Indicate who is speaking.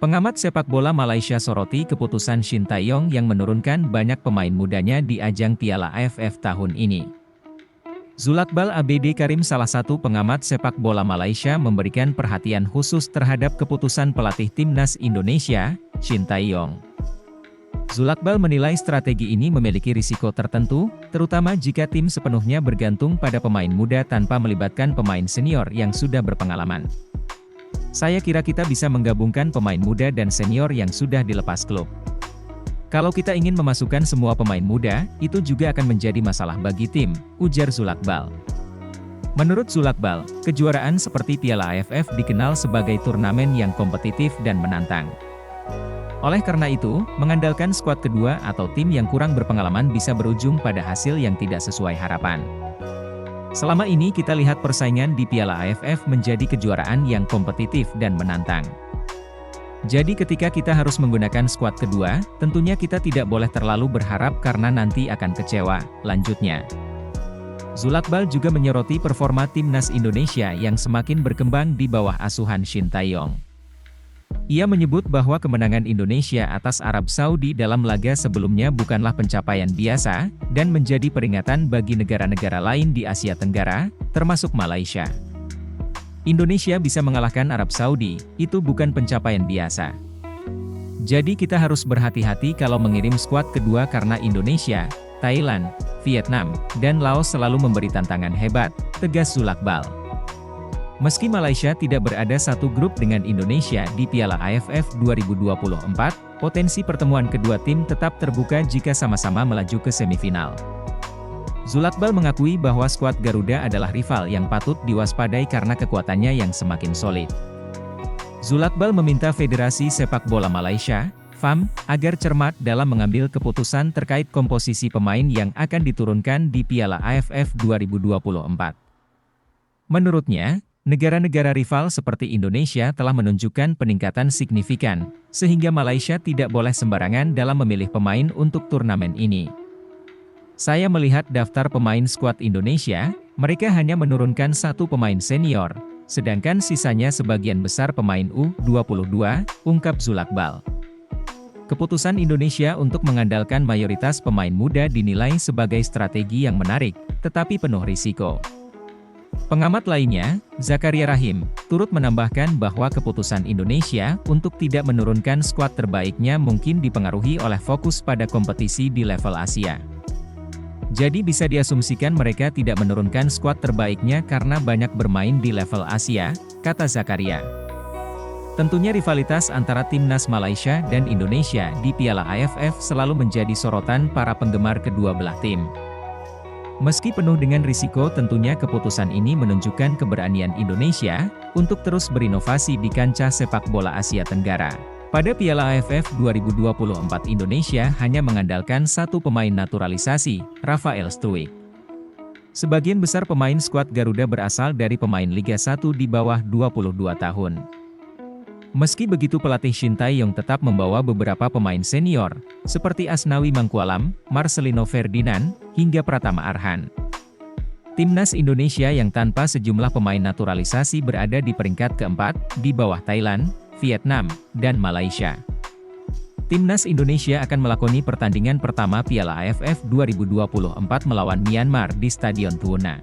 Speaker 1: Pengamat sepak bola Malaysia soroti keputusan Shin Tae-yong yang menurunkan banyak pemain mudanya di ajang Piala AFF tahun ini. Zulakbal ABD Karim, salah satu pengamat sepak bola Malaysia, memberikan perhatian khusus terhadap keputusan pelatih timnas Indonesia, Shin Tae-yong. Zulakbal menilai strategi ini memiliki risiko tertentu, terutama jika tim sepenuhnya bergantung pada pemain muda tanpa melibatkan pemain senior yang sudah berpengalaman. Saya kira kita bisa menggabungkan pemain muda dan senior yang sudah dilepas klub. Kalau kita ingin memasukkan semua pemain muda, itu juga akan menjadi masalah bagi tim, ujar Zulakbal. Menurut Zulakbal, kejuaraan seperti Piala AFF dikenal sebagai turnamen yang kompetitif dan menantang. Oleh karena itu, mengandalkan skuad kedua atau tim yang kurang berpengalaman bisa berujung pada hasil yang tidak sesuai harapan. Selama ini kita lihat persaingan di Piala AFF menjadi kejuaraan yang kompetitif dan menantang. Jadi ketika kita harus menggunakan skuad kedua, tentunya kita tidak boleh terlalu berharap karena nanti akan kecewa, lanjutnya. Zulakbal juga menyoroti performa timnas Indonesia yang semakin berkembang di bawah asuhan Shin Tae-yong. Ia menyebut bahwa kemenangan Indonesia atas Arab Saudi dalam laga sebelumnya bukanlah pencapaian biasa, dan menjadi peringatan bagi negara-negara lain di Asia Tenggara, termasuk Malaysia. Indonesia bisa mengalahkan Arab Saudi, itu bukan pencapaian biasa. Jadi kita harus berhati-hati kalau mengirim skuad kedua karena Indonesia, Thailand, Vietnam, dan Laos selalu memberi tantangan hebat, tegas Zulakbal. Meski Malaysia tidak berada satu grup dengan Indonesia di Piala AFF 2024, potensi pertemuan kedua tim tetap terbuka jika sama-sama melaju ke semifinal. Zulakbal mengakui bahwa skuad Garuda adalah rival yang patut diwaspadai karena kekuatannya yang semakin solid. Zulakbal meminta Federasi Sepak Bola Malaysia, FAM, agar cermat dalam mengambil keputusan terkait komposisi pemain yang akan diturunkan di Piala AFF 2024. Menurutnya, negara-negara rival seperti Indonesia telah menunjukkan peningkatan signifikan, sehingga Malaysia tidak boleh sembarangan dalam memilih pemain untuk turnamen ini. Saya melihat daftar pemain skuad Indonesia, mereka hanya menurunkan satu pemain senior, sedangkan sisanya sebagian besar pemain U22, ungkap Zulakbal. Keputusan Indonesia untuk mengandalkan mayoritas pemain muda dinilai sebagai strategi yang menarik, tetapi penuh risiko. Pengamat lainnya, Zakaria Rahim, turut menambahkan bahwa keputusan Indonesia untuk tidak menurunkan skuad terbaiknya mungkin dipengaruhi oleh fokus pada kompetisi di level Asia. Jadi bisa diasumsikan mereka tidak menurunkan skuad terbaiknya karena banyak bermain di level Asia, kata Zakaria. Tentunya rivalitas antara timnas Malaysia dan Indonesia di Piala AFF selalu menjadi sorotan para penggemar kedua belah tim. Meski penuh dengan risiko, tentunya keputusan ini menunjukkan keberanian Indonesia untuk terus berinovasi di kancah sepak bola Asia Tenggara. Pada Piala AFF 2024 Indonesia hanya mengandalkan satu pemain naturalisasi, Rafael Struijk. Sebagian besar pemain skuad Garuda berasal dari pemain Liga 1 di bawah 22 tahun. Meski begitu, pelatih Shin Tae-yong tetap membawa beberapa pemain senior, seperti Asnawi Mangkualam, Marcelino Ferdinand, hingga Pratama Arhan. Timnas Indonesia yang tanpa sejumlah pemain naturalisasi berada di peringkat keempat, di bawah Thailand, Vietnam, dan Malaysia. Timnas Indonesia akan melakoni pertandingan pertama Piala AFF 2024 melawan Myanmar di Stadion Tuona.